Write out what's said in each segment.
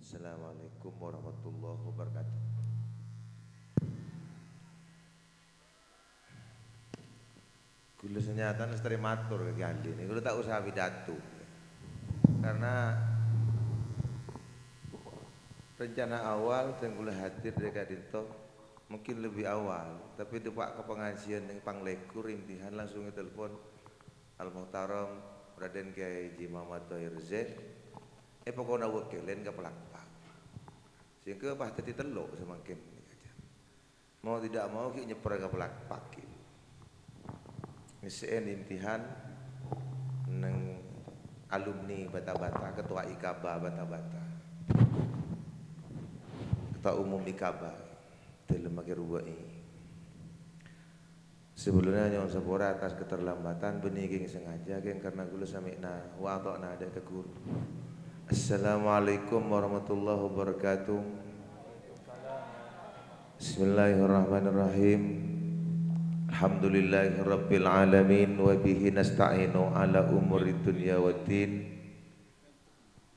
Assalamualaikum warahmatullahi wabarakatuh. Kula senyata nestri matur ke Andi ini, kula tak usah pidato. Karena rencana awal dan kula hadir dari Kadinto mungkin lebih awal, tapi depak ke pengajian yang panglekur intihan langsung telepon Al Muhtaram Raden Kiai Haji Muhammad Thohir Z. Pokoknya wakilen ke pelakpak. Sehingga pas tadi teluk semakin mau tidak mau kita nyeper ke pelakpak. Ngisiin intihan neng alumni bata-bata, ketua IKABA bata-bata, ketua umum IKABA dalam lembaga ruwai. Sebelumnya nyon sepura atas keterlambatan benih geng sengaja geng karena gula samikna wa ta'na ada tegur. Assalamualaikum warahmatullahi wabarakatuh. Bismillahirrahmanirrahim. Alhamdulillahirabbil alamin wa bihi nasta'inu ala umuri dunya waddin.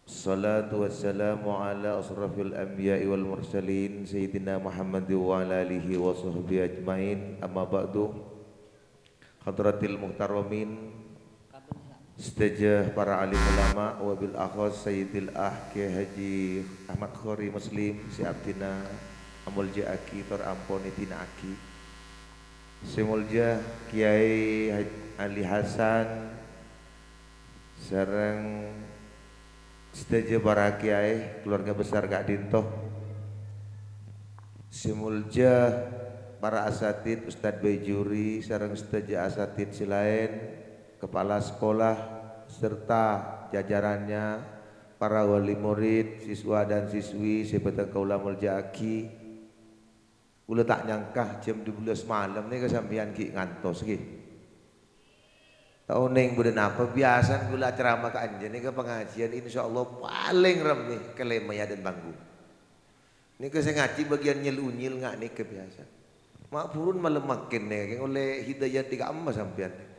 Salatu wassalamu ala asrafil anbiya'i wal mursalin sayyidina Muhammad wa ala alihi wa sahbihi ajmain. Amma ba'du. Hadratil muhtaramin, stajah para alim ulama wabil akhos Sayyidil Kiai Haji Ahmad Khori Muslim si abdina amulja aki tor amponi tina aki simulja Kiai Ali Hasan sareng stajah para kiai keluarga besar Kak Dinto simulja para asatid Ustadz Bejuri sareng stajah asatid silain kepala sekolah serta jajarannya, para wali murid, siswa dan siswi sebatang kaulamul jaki. Ula tak nyangka jam 12 malam ni kesampian ki ngantos ki. Tahu neng buden apa biasa gula ceramah ke anja ni ke pengajian insyaallah paling ram nih ke lemaya dan bangku. Ni ke saya ngaji bagian nyel-unyil ngak ni kebiasa. Mak purun malam makin nih oleh hidayah 3 emas sampean.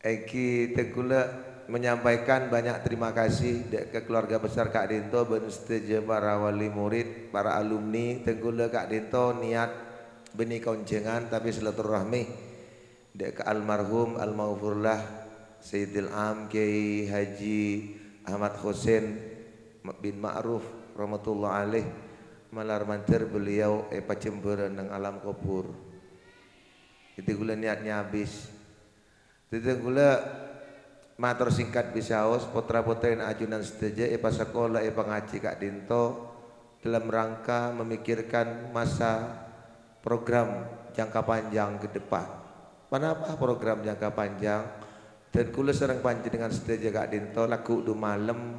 Eki tegula menyampaikan banyak terima kasih ke keluarga besar Kak Dinto ben setuju para wali murid, para alumni tegula Kak Dinto niat benih konjengan tapi silaturahmi dek ke almarhum almaghfurlah Sayyidil Am Kiai Haji Ahmad Husain bin Ma'ruf rahmatullah alaih malar mancer beliau pacemberan nang alam kubur. Itu gula niatnya habis. Itu gula matur singkat bisaos putra-putra ajunan seteja pas sekolah pengaji Kak Dinto dalam rangka memikirkan masa program jangka panjang ke depan. Kenapa program jangka panjang? Dan gula serang panji dengan seteja Kak Dinto laku du malam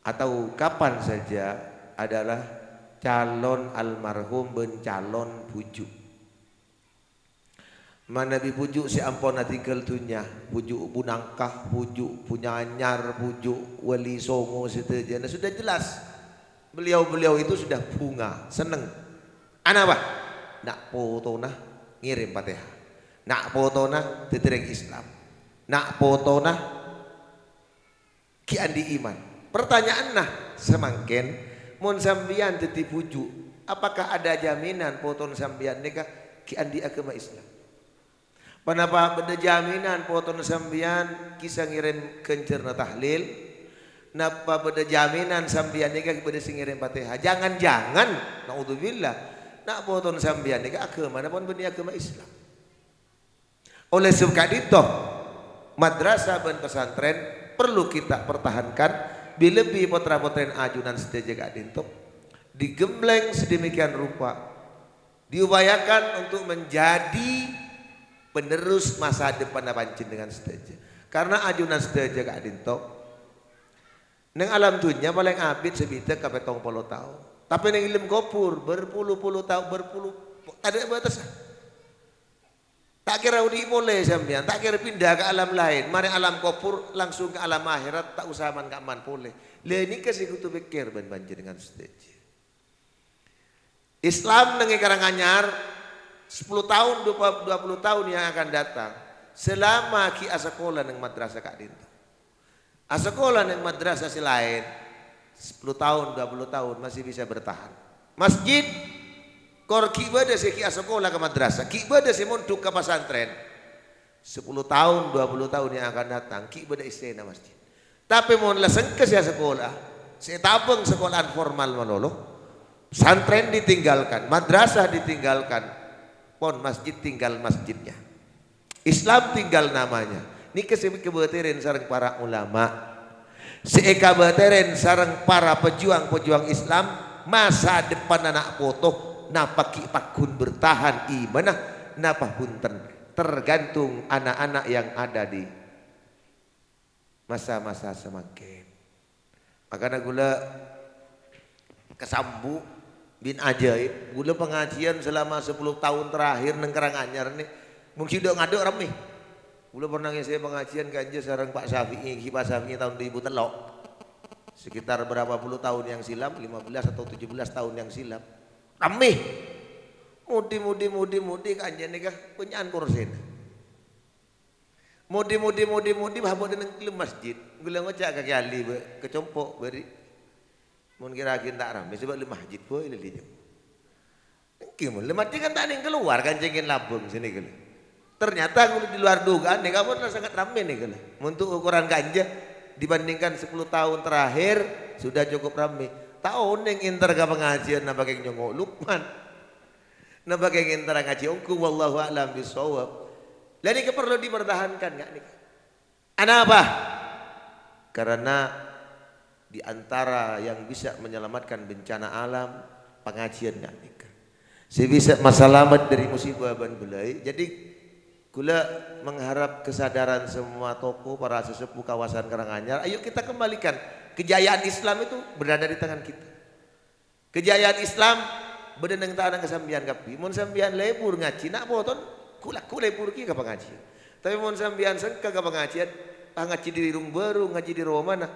atau kapan saja adalah calon almarhum ben calon bujuk. Mana dipujuk si ampun tinggal dunia, pujuk punangkah, pujuk punya anyar, pujuk wali songo seterusnya sudah jelas. Beliau itu sudah bunga, seneng. Ana apa? Nak foto nah ngirim Fatihah. Nak foto nah ditereng Islam. Nak foto nah ki andi iman. Pertanyaan nah semangken mun sambian teti pujuk, apakah ada jaminan foto sambian nikah ki andi agama Islam? Kenapa beda jaminan foton sambian kisah ngirim kencerna tahlil? Napa beda jaminan sambian nikah beda singirim Fatihah? Jangan-jangan naudzubillah nak foton sambian nikah agama pun benih agama Islam. Oleh sebab itu madrasah dan pesantren perlu kita pertahankan bila lebih putra-putra ajunan seteja Kak Dinto digembleng sedemikian rupa diupayakan untuk menjadi penerus masa depan pancin dengan seteja. Karena ajunan seteja Kak Dinto neng alam dunia paling abid sebita ke 70 tahun. Tapi neng ilmu kopur berpuluh-puluh tahun tak ada batas. Tak kira udi boleh sampean, tak kira pindah ke alam lain. Mari alam kopur langsung ke alam akhirat tak usah man kaman boleh. Le ini kasih kutu pikir banjir dengan seteja. Islam neng Karanganyar 10 tahun 20 tahun yang akan datang selama ki sekolah nang madrasah Kak Dinto Sekolah yang madrasah si lain 10 tahun, 20 tahun masih bisa bertahan. Masjid kor kibada si ki sekolah ke madrasah, kibada si mondok ke pesantren. 10 tahun, 20 tahun yang akan datang kibada istana masjid. Tapi mau leseng ke si sekolah, si tabung sekolahan formal malolo, pesantren ditinggalkan, madrasah ditinggalkan, pon masjid tinggal masjidnya. Islam tinggal namanya. Ini kebetulan sarang para ulama, kebetulan sarang para pejuang-pejuang Islam masa depan anak foto napa ki pakun bertahan imanah napa punten tergantung anak-anak yang ada di masa-masa semakin. Makanya gula kesambu bin ajaib gula pengajian selama 10 tahun terakhir neng Karanganyar nih mungkin udah ngaduk rame. Gula pernah saya pengajian kanja sareng Pak Syafi'i, Pak Syafi'i tahun 2000 telok. Sekitar berapa puluh tahun yang silam, 15 atau 17 tahun yang silam. Rame. Mudi kanja nikah penyaan kursen. Mudi bahwa neng masjid. Gula ngocak kaki ali kecompok beri. Mun kira-kira tak rame sebab le masjid boy le dia. Gimana? Le masjid kan tak ada yang keluar kancingin labung sini gula. Ternyata kalau di luar dugaan nih kamu sangat ramai nih kalau untuk ukuran ganja dibandingkan 10 tahun terakhir sudah cukup ramai. Tahun yang inter ke pengajian napa keng nyongok Lukman, napa keng inter ngaji ongku wallahu a'lam bishawab. Jadi perlu dipertahankan nggak nih? Apa? Karena di antara yang bisa menyelamatkan bencana alam pengajian nggak nih? Si bisa masalamat dari musibah ban belai. Jadi gula mengharap kesadaran semua tokoh para sesepuh kawasan Karanganyar. Ayo kita kembalikan kejayaan Islam itu berada di tangan kita. Kejayaan Islam berada di tangan kesambian kapi. Mun sambian lebur ngaji nak boton kulak lebur ki ka pengajian. Tapi mun sambian sengka ka pengajian ngaji di rung baru ngaji di rumah mana.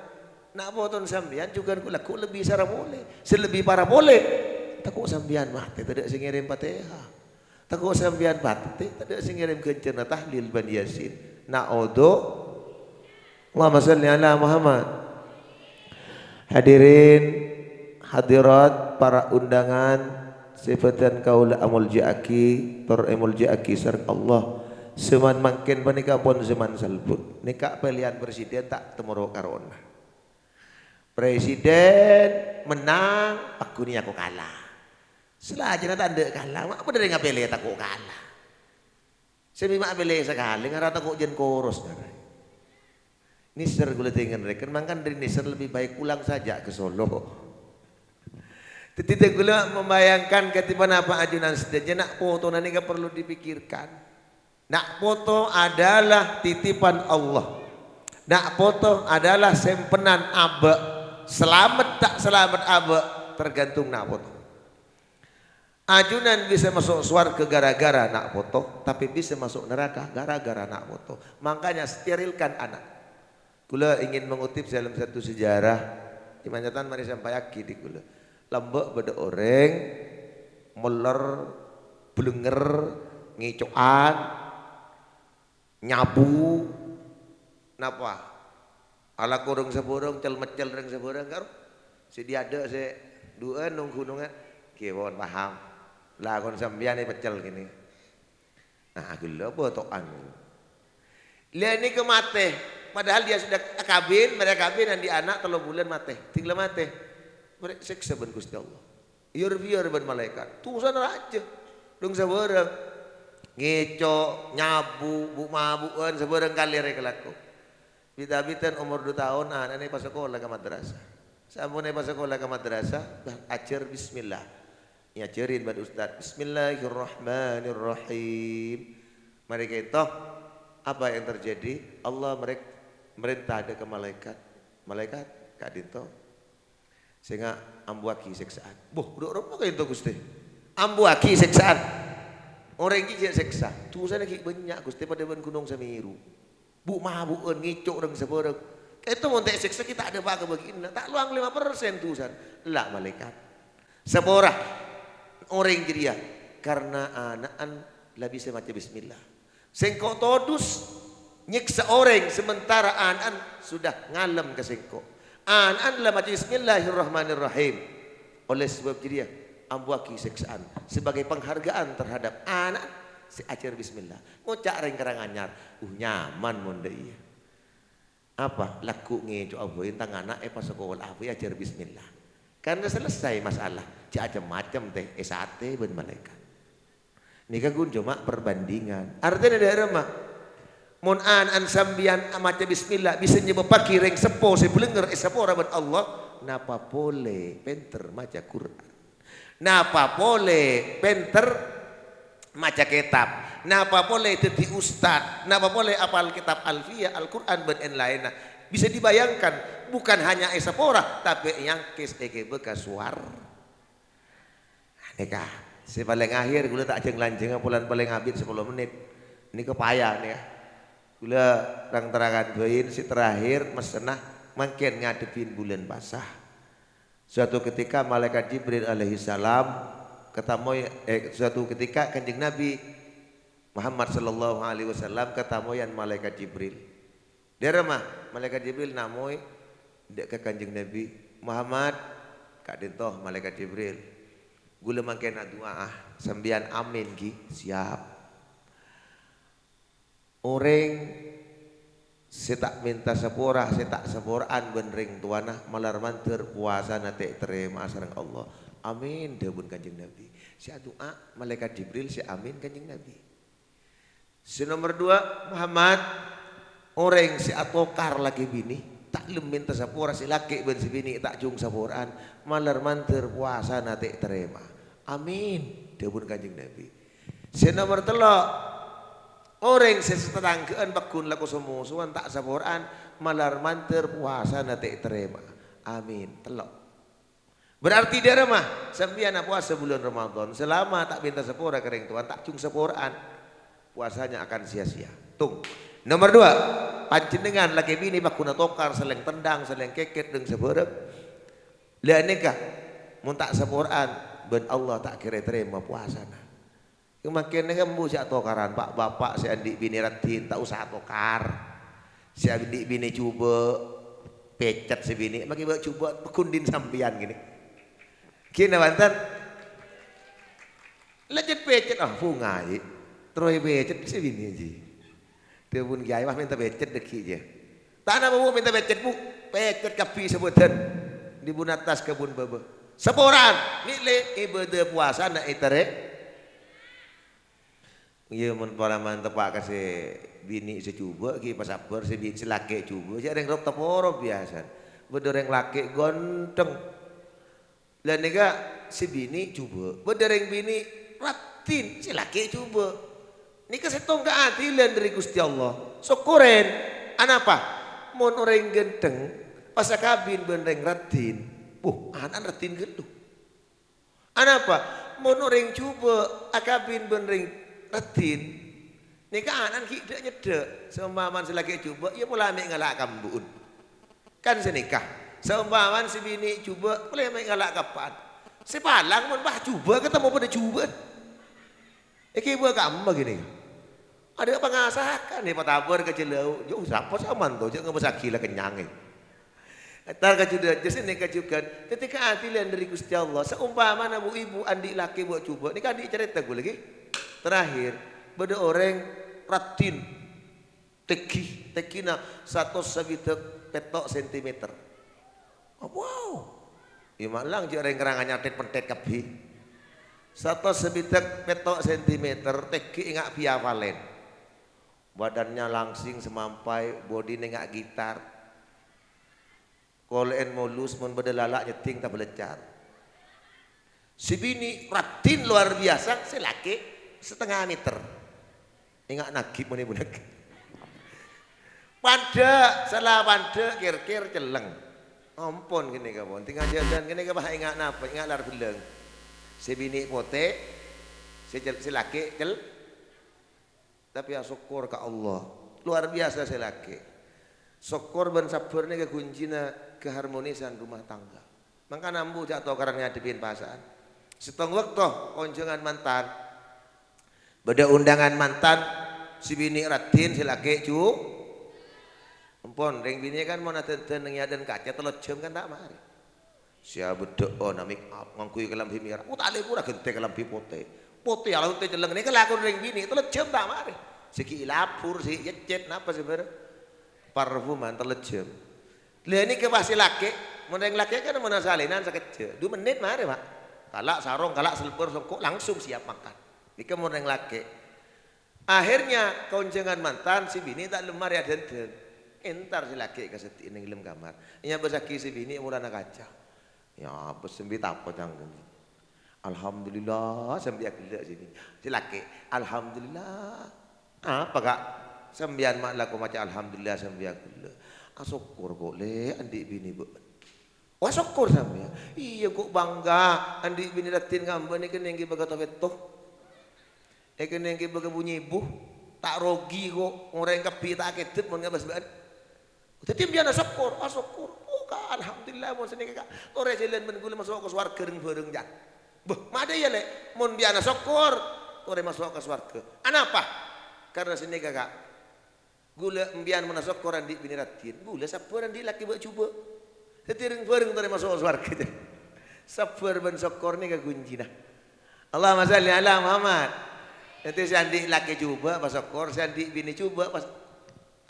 Nak boton sambian juga kulak lebih sara boleh. Selebih para boleh. Takut sambian mah tidak sing ngirim Fatihah. Takut sambian batik, tak sing ngirim kencana tahlil ban yasin. Na'udhu Allahumma salli ala Muhammad. Hadirin hadirat para undangan sifatan kaula amul ja'aki tor amul ja'aki sareng Allah seman mangken panika pun seman salbut nika pilihan presiden tak temuro karona. Presiden menang aku ni aku kalah. Selajana tanda kalah, apa dari ngapele takut kalah. Saya mak pilih sekali, ngarata kok jen koros. Niser gula tinggal rekan, mangkan dari Niser lebih baik pulang saja ke Solo. Tidak gula membayangkan ketiban apa ajunan sedaya nak foto nanti gak perlu dipikirkan. Nak foto adalah titipan Allah. Nak foto adalah sempenan abe. Selamat tak selamat abe tergantung nak foto. Ajunan bisa masuk surga gara-gara nak foto, tapi bisa masuk neraka gara-gara nak foto. Makanya sterilkan anak. Kula ingin mengutip dalam satu sejarah, dimanyatan mari sampai aki di kula. Lembek beda orang, meler, belenger, ngicoan, nyabu, napa? Ala kurung seborong, cel-mecel reng seborong karo. Si dia ada si dua nunggu-nunggu, kewon paham. Lah kon sambian pecel gini. Nah, gula botokan. Lihat ini ke mate. Padahal dia sudah kabin, mereka kabin dan di anak 3 bulan mate. Tinggal mate. Mereka seksa ben Gusti Allah. Biar ben malaikat. Tusan raja. Dong sabareng. Ngeco, nyabu, bu mabuan sabareng kali rek laku. Bita-bitan umur 2 tahun anak ini pas sekolah ke madrasah. Sampun pas sekolah ke madrasah, ajar bismillah. Ya cerin pada Ustaz. Bismillahirrahmanirrahim. Mereka itu apa yang terjadi? Allah merintah ada ke malaikat. Malaikat kak dito. Sehingga ambuaki seksaan. Boh, udah apa itu Gusti? Ambuaki seksaan. Orang ini seksa. Tuh sana kayak banyak Gusti pada gunung Semeru. Bu mabuan ngicuk orang seberang. Itu mau seksa kita ada baga begini. Tak luang 5% tuh sana. Lah malaikat. Seborah. Orang jadi karena anaan lebih semacam bismillah. Sengkau todus nyiksa orang sementara an sudah ngalem kesengko. An lah baca bismillahirrahmanirrahim. Oleh sebab dia ambuaki siksaan sebagai penghargaan terhadap anak si ajar bismillah. Ngocak ring keranganyar, nyaman mon deui. Apa laku ngejo aboin tang anak pas sekolah apa ajar bismillah. Karena selesai masalah. Macam-macam teh sate ben malaikat. Nika gun cuma perbandingan. Artinya daerah mah mun an sambian maca bismillah bisa nyebepaki ring sepo sebelenger sepo rabat Allah napa boleh penter maca Quran. Napa boleh penter maca kitab. Napa boleh jadi ustad. Napa boleh apal kitab alfiyah Al-Quran dan lainnya. Bisa dibayangkan bukan hanya esapora tapi yang kes ege bekas suar. Nika si paling akhir gula tak jeng lanjeng pulan paling habis 10 menit. Ini kepayah nih ya. Gula terang-terangan bayin si terakhir mesenah makin ngadepin bulan basah. Suatu ketika malaikat Jibril alaihissalam ketemu suatu ketika Kanjeng Nabi Muhammad sallallahu alaihi wasallam ketemu yang malaikat Jibril. Dia remah malaikat Jibril namoi dek ke Kanjeng Nabi Muhammad kak dentoh malaikat Jibril. Gula makin doa sembian amin ki siap. Orang saya tak minta sepora, saya tak seporaan benring tuanah malar manter puasa nate terima sareng Allah. Amin debun Kanjeng Nabi. Si doa malaikat Jibril si amin Kanjeng Nabi. Si nomor 2 Muhammad orang si atokar lagi bini tak lem minta sepora si laki ben si bini tak jung seporaan malar manter puasa nate terima. Amin debun Kanjeng Nabi. Si nomor 3 orang sesetengahkan bakun laku semusuhan tak saboran malar manter puasa nate terima. Amin. Telok. Berarti dia remah sembian puasa bulan Ramadan selama tak minta sepora kering Tuhan tak cung seporaan puasanya akan sia-sia. Tung. Nomor 2 panjenengan laki bini bakuna tokar seleng tendang seleng keket deng seberep. Lihat nikah mun tak seporaan ben Allah tak kira terima puasana. Makin ngembu si tokaran pak bapak si adik bini ratin tak usah tokar si adik bini coba pecet si bini makin buat coba kundin sampian gini kena bantan lanjut pecet fungai terus pecet si bini aja dia pun gaya mah minta pecet deki aja tanah mau minta pecet bu pecet kapi sebutan di bun atas kebun baba seporan nilai ibadah puasa nak itere. Iya mun palaman tepak kasih bini secuba ki pas sabar si bini laki cuba si ada yang rok teporo biasa beda yang laki gonteng dan nega si bini cuba beda yang bini ratin si laki cuba nika setong keadilan dari Gusti Allah syukurin anapa mun orang genteng pas kabin ben yang ratin anak ratin geluh anapa mun orang cuba akabin ben yang ratin nikah anak kita nyedek seumpaman selagi coba ya pula ambil ngalak kambun kan senikah seumpaman si bini coba boleh ambil ngalak kapan sepalang mun bah coba ketemu pada coba iki buat kamu begini ada pengasakan nih patabur kecelau jauh siapa saman tuh jangan besaki lah kenyang tar kajudan jadi nikah juga ketika adilan dari Gusti Allah seumpama ibu ibu andi laki buat coba nikah adik cerita gue lagi terakhir beda orang ratin tekina 1 petok sentimeter. Oh, wow. Imalang je orang kerangannya pentet kapi. 1 petok sentimeter teki ingat via valen. Badannya langsing semampai, body nengak gitar. Kolen molus mun beda lalak nyeting tak belecar. Si bini ratin luar biasa, si laki 1/2 meter. Ingat nagib muni budak. Pada salah pada kir-kir celeng. Ampun gini kabon. Tinggal jalan gini kabah ingat napa? Ingat lar beleng. Si bini pote, si laki cel. Tapi ya syukur ke Allah. Luar biasa si laki. Syukur ben sabar ni kuncina keharmonisan rumah tangga. Maka nambu jatuh karena ngadepin pasangan. Setengah waktu kunjungan mantan. Beda undangan mantan si bini ratin si laki Ampun, ring bini kan mau nate tenengnya dan kaca telur jam kan tak mari. Sia bedok na make up ngangkui kelambi merah. Utale pura gente kelambi putih. Putih ala teh jeleng ni kelakon ring bini telur jam tak mari. Siki lapur si yecet napa sih ber parfuman telur jam. Lah ini ke pasti laki, mun ring laki kan mun salinan sakit 2 menit mari, Pak. Kalak sarung, kalak selebur songkok langsung siap makan. Iki mun ring laki. Akhirnya konjengan mantan si bini tak lemari aden-den. Entar si laki kasih ning lem kamar. Nya besaki si bini mulana kaca. Ya besembi tapo cangkem. Alhamdulillah sembi agak sini. Si laki, alhamdulillah. Apa Kak? Sembian mak laku macam alhamdulillah sembi agak. Syukur kok le andi bini bu. Wah syukur sampe. Iya kok bangga andi bini datin ngambek ni kene ngi baga tawetto. Kene ngi baga bunyi ibu. Tak rogi kok ngoreng kepi tak kedep mun ngabas ban. Dadi mbiyen syukur, syukur. Oh Kak alhamdulillah mun seneng Kak. Ora jalan men kula masuk ke swarga bareng jan. Beh, made ya le mun mbiyen syukur ora masuk ke swarga. Anapa? Karena seneng Kak. Gula mbian menasok koran di bini ratin gula sabar di laki buat coba setiring bareng tadi masuk swarga sabar ben sokor ni kagunjina Allahumma shalli ala Muhammad nanti sandi laki coba pas sokor sandi bini coba pas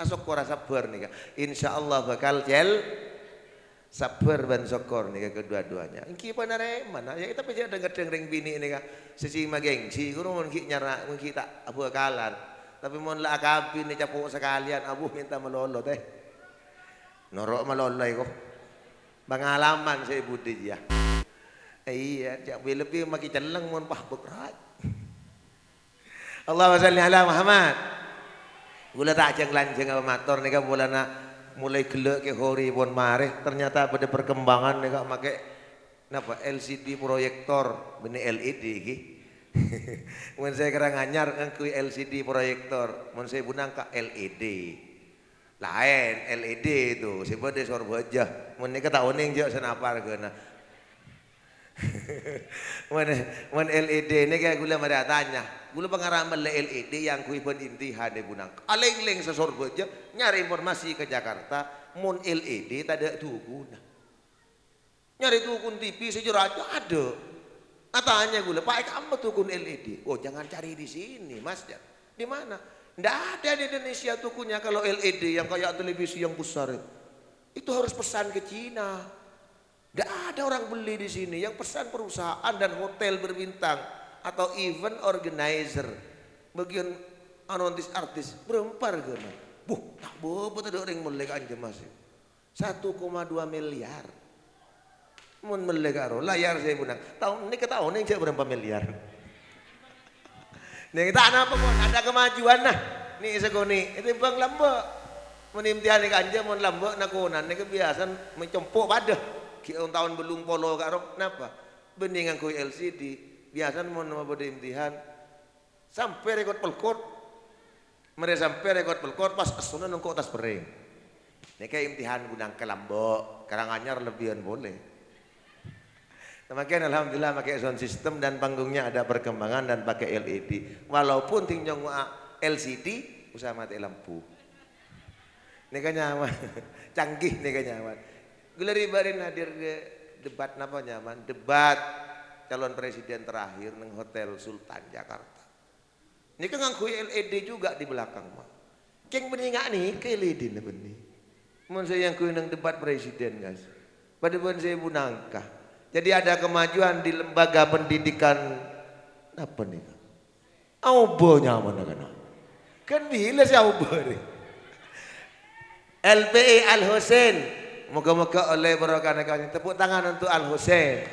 sokor sabar nih insyaallah bakal jel sabar ben sokor nih kedua-duanya ingki panare mana ya kita pejak dengar ring bini nih sisi magengsi kurang mungkin nyara mungkin tak abu akalan tapi mau lah kabin ni capuk sekalian abu minta melolo teh norok melolo kok pengalaman saya budi ya iya jak lebih maki celeng mon pah berat Allahumma shalli ala Muhammad gula tak jeng lanjeng apa motor nih kan mulai gelek ke hori pun mareh ternyata pada perkembangan nih kan make napa LCD proyektor benih LED ki mun saya kerang anyar ngangkui LCD proyektor mun saya bunang ka LED lain LED itu sebab dia sorbo aja mun nika tak oning jo senapa regana mun LED ini kayak gula mari tanya gula pengaraman LED yang kui pun intihan de bunang aleng-leng sesorbo aja nyari informasi ke Jakarta mun LED tak ada tukuna nyari tukun TV sejarah ada tanya gula, Pak kamu tukun LED. Oh jangan cari di sini mas, di mana? Nggak ada di Indonesia tukunya kalau LED yang kayak televisi yang besar itu harus pesan ke Cina. Nggak ada orang beli di sini. Yang pesan perusahaan dan hotel berbintang atau event organizer, bagian artis berempar gana. Tak bobot ada orang melek aja mas. 1,2 miliar. Mun melegaro layar saya bunang tahun ini ke tahun ini berapa miliar nih kita apa pun ada kemajuan nah nih segoni itu bang lambek menimtihan nih kanja mun lambek nakunan nih kebiasaan mencompok pada kita tahun belum polo karo napa beningan kui LCD biasa mun mau pada imtihan sampai rekod pelkot mereka sampai rekod pelkot pas kesunan nunggu tas bering nih kayak imtihan bunang ke lambek Karanganyar lebihan boleh. Makanya alhamdulillah pakai sound system dan panggungnya ada perkembangan dan pakai LED. Walaupun tinggal LCD usah mati lampu. Ini kan nyaman, canggih nih kan nyaman. Gula ribarin hadir ke debat apa nyaman? Debat calon presiden terakhir neng Hotel Sultan Jakarta. Ini kan ngakui LED juga di belakang mah. Keng benih nggak nih ke LED nih benih. Mun saya yang kui neng debat presiden guys. Pada bulan saya bunangkah. Jadi ada kemajuan di lembaga pendidikan apa nih? Aubonya mana kan bila sih aubo nih? LPI Al Husain, moga-moga oleh rekan-rekan tepuk tangan untuk Al Husain.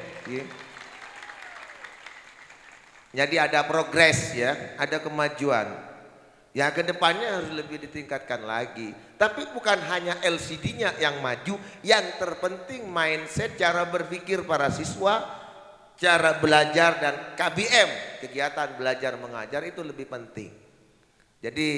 Jadi ada progres ya, ada kemajuan. Ya kedepannya harus lebih ditingkatkan lagi. Tapi bukan hanya LCD-nya yang maju, yang terpenting mindset cara berpikir para siswa, cara belajar dan KBM, kegiatan belajar mengajar itu lebih penting. Jadi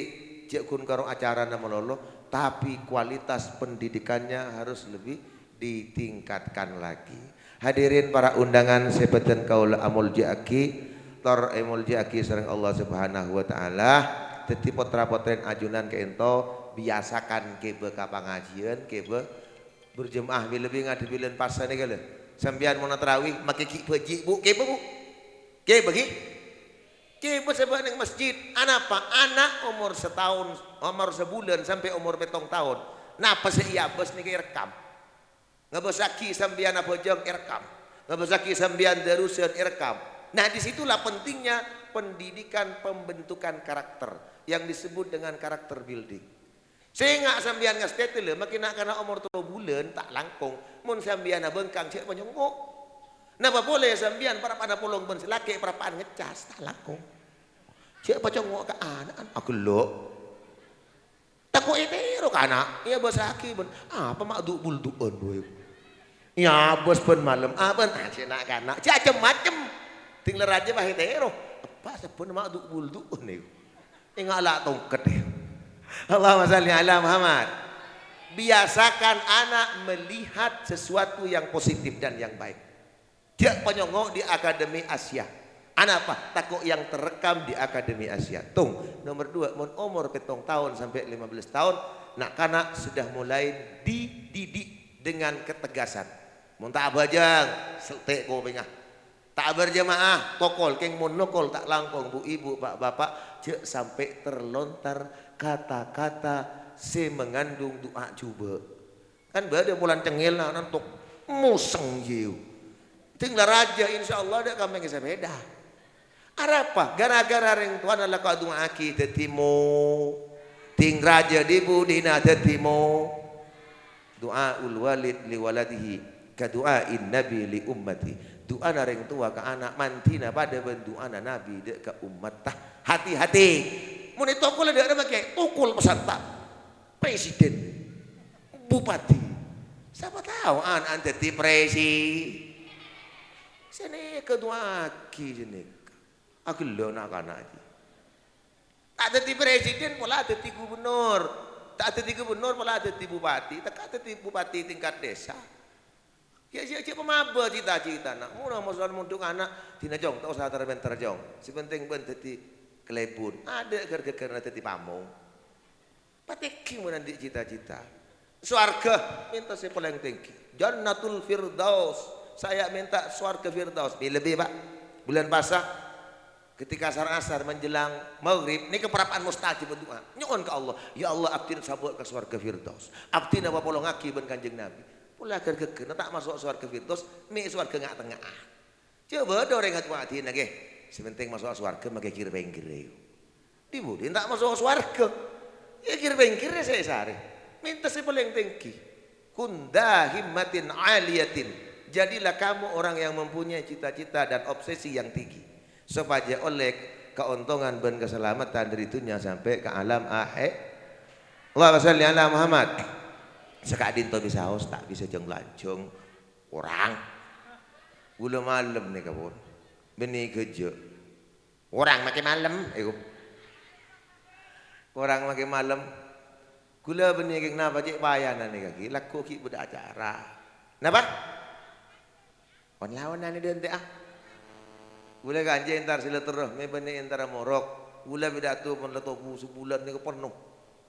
cek kun karo acara nama lolo, tapi kualitas pendidikannya harus lebih ditingkatkan lagi. Hadirin para undangan sebeten kaula amul jaki, tor emul jaki sareng Allah Subhanahu wa taala. Teti potra potren ajunan ke ento biasakan kebe ka pengajian, kebe berjemaah lebih ngadi bilen pasar ni kala. Sambian mau tarawih make ki beji bu, kebe bu. Kebe ki? Kebe sebab ning masjid. Anak apa? Anak umur setahun, umur sebulan sampai umur 7 tahun. Napa seiya bos ni rekam. Ngebosaki sambian apa jeng rekam. Ngebosaki sambian darusan rekam. Nah disitulah pentingnya pendidikan pembentukan karakter yang disebut dengan karakter building. Sehingga sambian ngastetele makin nak kena umur 3 bulan tak langkung mun sambian bengkang cek penyongok. Napa boleh sambian para pada polong ben selake para pan ngecas tak langkung. Cek penyongok ke anak aku lo. Takut itu ro kana. Iya bos aki ben apa mak du bulduan we. Ya bos ben malam apa cek nak kana. Cek macam tinggal raja bah itu. Apa sepun mak du bulduan we. Ingatlah tongkat. Allahumma salli ala Muhammad. Biasakan anak melihat sesuatu yang positif dan yang baik. Dia penyongok di Akademi Asia. Anak apa? Takut yang terekam di Akademi Asia. Tung. Nomor 2, mun umur 7 tahun sampai 15 tahun, nak kanak sudah mulai dididik dengan ketegasan. Mun tak bajang, selte ko pengah. Tak berjamaah, tokol, keng mun nokol tak langkong bu ibu pak bapak, cek sampai terlontar kata-kata se mengandung doa cuba. Kan berada bulan cengil nantok museng jiu. Tinggal raja insya Allah ada kami kisah beda. Apa? Gara-gara ring tuan adalah kau doa aki tetimu. Ting raja di budina tetimu. Doa ul walid li waladihi kadu'ain nabi li ummati. Doa ring tua ke anak mantina pada bendoa nabi dek ke umat. Hati-hati. Mun tokol ada pakai tokol peserta presiden bupati siapa tahu an jadi presi sini kedua ki jenik aku lo nak anak tak jadi presiden pola jadi gubernur tak jadi gubernur pola jadi bupati tak jadi bupati tingkat desa ya siapa pemaba cita-cita nak murah masalah munduk anak tina jong tak usah terbentar jong si penting ben jadi kelebun ada gara-gara tadi pamong pateki mun nanti cita-cita swarga minta saya paling tinggi jannatul firdaus saya minta swarga firdaus lebih pak bulan puasa ketika asar menjelang maghrib ini keperapaan mustajab berdoa nyuwun ke Allah ya Allah abdin sabuk ke swarga firdaus abdin apa polong aki ben kanjeng nabi pula gara-gara tak masuk swarga firdaus mi swarga ngak tengah coba ada orang ngat wati nage sepenting masuk swarga pakai kir bengkir dibudi tak masuk swarga ya kir bengkir saya sari minta si paling tinggi kunda himmatin aliyatin jadilah kamu orang yang mempunyai cita-cita dan obsesi yang tinggi supaya oleh keuntungan dan keselamatan dari dunia sampai ke alam akhir. Allahumma shalli ala Muhammad. Sekadin to bisa haus tak bisa jeng lancung orang gula malam nih kabur benih kerja orang makin malam orang makin malam gula benih kenapa cik bayanan nih kaki laku ki budak acara kenapa on lawan nih dia gula ganja entar silaturahmi benih entar morok gula bidatu pun letobu sebulan nih penuh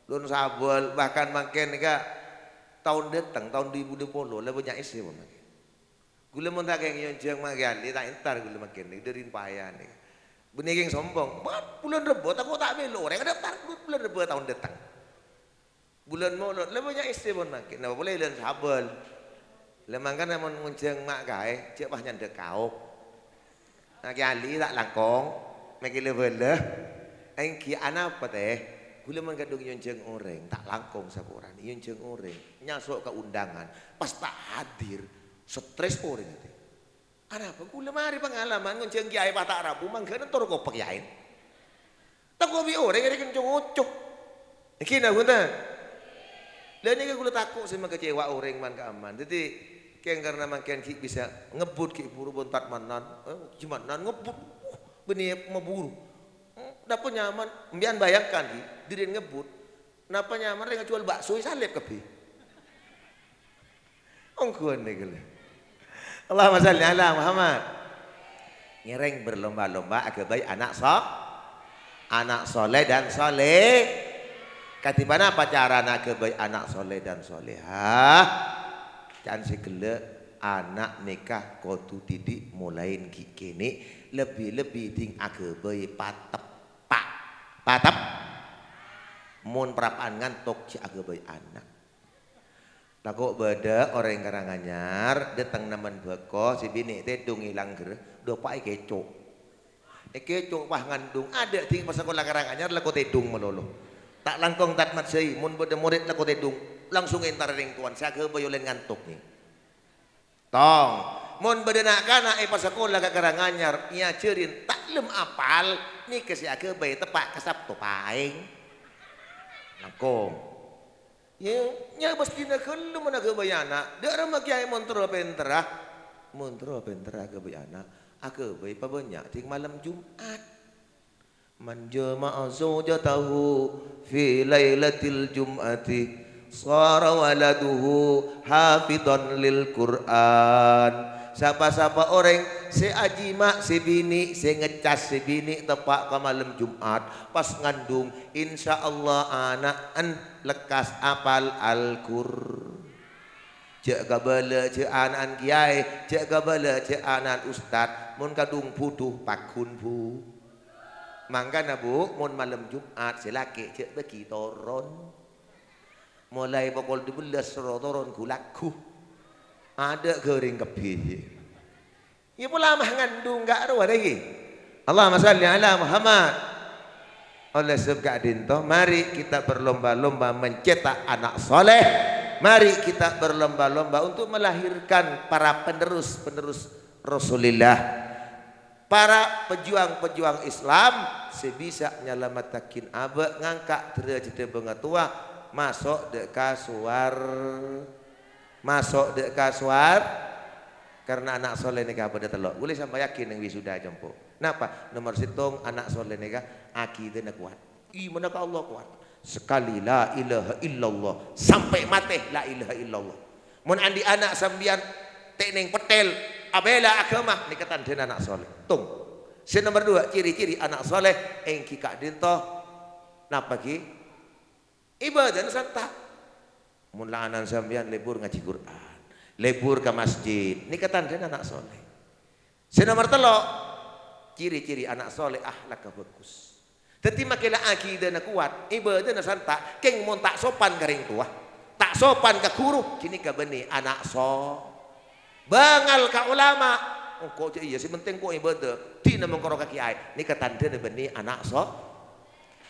don sabel bahkan makin nih tahun datang tahun 2020 lah banyak isi pun gula mun tak kayak nyonjang makan dia tak entar gula makin dari payah nih benih yang sombong bulan Rebo aku tak belo orang ada tar bulan Rebo tahun datang bulan Maulud lah banyak isi pun makin nah boleh dan sabel lemang kan mun nyonjang mak gae cek pas nyandek kau nak kali tak langkong makin level lah engki anak apa teh gula man kadung nyonjang orang tak langkong saporan nyonjang orang nyasuk ke undangan pas tak hadir stres orang itu. Ada apa? Gula mari pengalaman ngonceng kiai patah Arabu mangkana tor ko pakyain. Tak ko bi orang ada kencung ucuk. Kina guna. Lah ni gula takut sama kecewa orang man ka aman. Jadi keng karena makin ki bisa ngebut ki buru bontat manan. Cuma nan ngebut. Benih maburu. Dapat nyaman. Mbian bayangkan ki diri ngebut. Napa nyaman rek jual bakso salep kepi. Ongkuan ni gula. Allahumma salli ala Muhammad. Ngereng berlomba-lomba agar baik anak soleh dan soleh. Katibana apa cara nak kebaik anak soleh dan solehah? Jangan segala anak nikah kotu tidik mulain kini lebih-lebih ting kebaik patep mun perapaan ngantuk si kebaik anak. Lah kok beda orang Karanganyar datang naman beko si bini tedung hilang ger do pak kecok. Kecok pah ngandung ada ting pas sekolah Karanganyar lah kok tedung melolo. Tak langkong tatmat sei mun beda murid lah kok tedung langsung entar ring tuan saya kebayolen ngantuk nih. Tong mun beda nak kana pas sekolah Karanganyar nya cerin tak lem apal ni ke si kebaik tepak kesap to paing. Langkong nya bastina kellu mana kebayana da rama kiai montro penterah kebayana akebay pa banyak ting malam Jumat man jama'a zawjatahu fi lailatil jum'ati sara waladuhu hafidhan lil Qur'an. Siapa-siapa orang si ajima si bini si ngecas si bini tepak ke malam Jumat pas ngandung insya Allah anak lekas apal Al-Qur. Cek gabala cek anak kiai cek gabala cek anak ustad mun kadung putuh pakun bu mangkana bu mun malam Jumat si laki cek bagi toron mulai pukul 12 toron kulaku ada kering kepiye ya pula mah ngandung gak ruah lagi. Allahumma salli ala Muhammad. Oleh sebab dinto mari kita berlomba-lomba mencetak anak soleh, mari kita berlomba-lomba untuk melahirkan para penerus Rasulullah, para pejuang-pejuang Islam sebisa nyalamatakin abek ngangkat derajat bengatua masuk dek kasuar karena anak soleh nikah pada telok boleh sampai yakin yang wisuda jompo. Napa nomor situng anak soleh nikah akidahnya kuat iman ke Allah kuat sekali la ilaha illallah sampai mati la ilaha illallah. Mun andi anak sambian tekning petel abela agama nikatan dengan anak soleh tung. Si nomor 2 ciri-ciri anak soleh engki kak dinto napa ki ibadah santa. Mun laanan sambian libur ngaji Quran, libur ke masjid, ini ketanda anak soleh. Si nomor 3 ciri-ciri anak soleh akhlak bagus. Tetapi makilah akidah nak kuat, ibadah nak santa, keng mun tak sopan kering tua, tak sopan ke guru, kini ke beni anak bangal ke ulama. Oh kok iya sih penting kok ibadah, tina mengkoro ke kiai, ini ketanda beni anak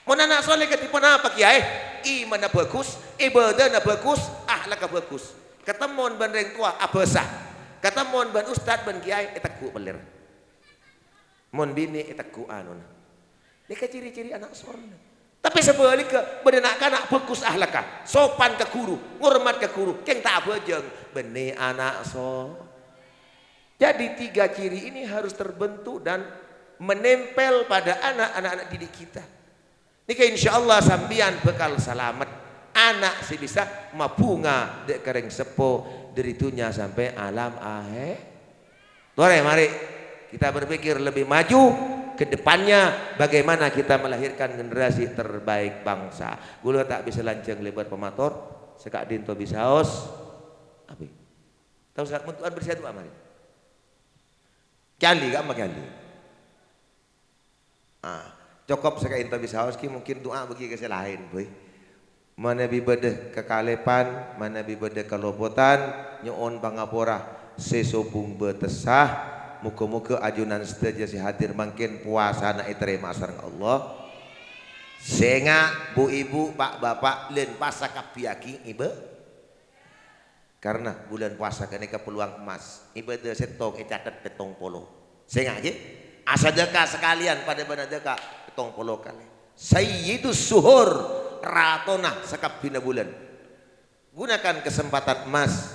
mun anak soleh ketipan apa kiai? Iman bagus, ibadah bagus, akhlak bagus. Ketemuan ban reng tua abesah. Ketemuan ban ustad ban kiai etak ku belir. Mun bini etak ku anun. Ini ciri-ciri anak soleh. Tapi sebaliknya bedenak anak bagus akhlak, sopan ke guru, ngurmat ke guru, keng tak bejeng beni anak soleh. Jadi 3 ciri ini harus terbentuk dan menempel pada anak-anak didik kita. Nika insyaallah sambian bekal selamat anak si bisa mabunga dek kering sepo deritunya sampai alam akhir. Mari kita berpikir lebih maju ke depannya bagaimana kita melahirkan generasi terbaik bangsa. Gula tak bisa lanceng lebar pemator sekak dinto bisa haus. Apa? Tahu saat muntuan bersatu amari. Kali gak kali. Cukup sekali inta bisa haus ki mungkin doa bagi kesalahan boy. Mana bibede kekalepan, mana bibede kelopotan, nyoon pangapora sesopung betesah, muka-muka ajunan seteja si hadir makin puasa na iterima sareng Allah. Sehingga bu ibu pak bapak len pasa kapiaki ibe. Karena bulan puasa kene peluang emas. Ibadah setong catat petong polo. Sehingga aja asa deka sekalian pada bana deka petong polo kali. Sayyidus suhur ratona sakabina bulan. Gunakan kesempatan emas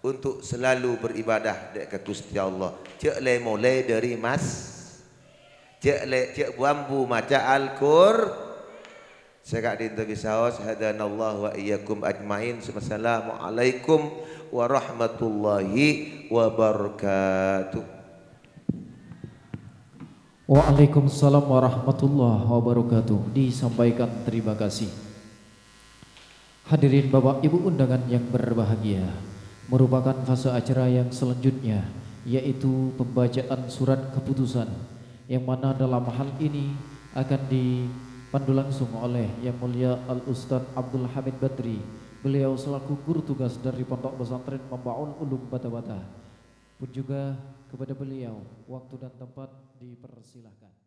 untuk selalu beribadah ke Gusti Allah. Cek le mulai dari mas, cek bambu maca Al-Qur'an. Sekak dintu bisaos hadanallahu wa iyyakum ajmain. Assalamualaikum warahmatullahi wabarakatuh. Waalaikumsalam warahmatullahi wabarakatuh. Disampaikan terima kasih. Hadirin Bapak Ibu undangan yang berbahagia, merupakan fase acara yang selanjutnya, yaitu pembacaan surat keputusan, yang mana dalam hal ini akan dipandu langsung oleh Yang Mulia Al-Ustadz Abdul Hamid Badri. Beliau selaku guru tugas dari Pondok Pesantren Mambaul Ulum Bata-Bata. Pun juga kepada beliau waktu dan tempat dipersilahkan.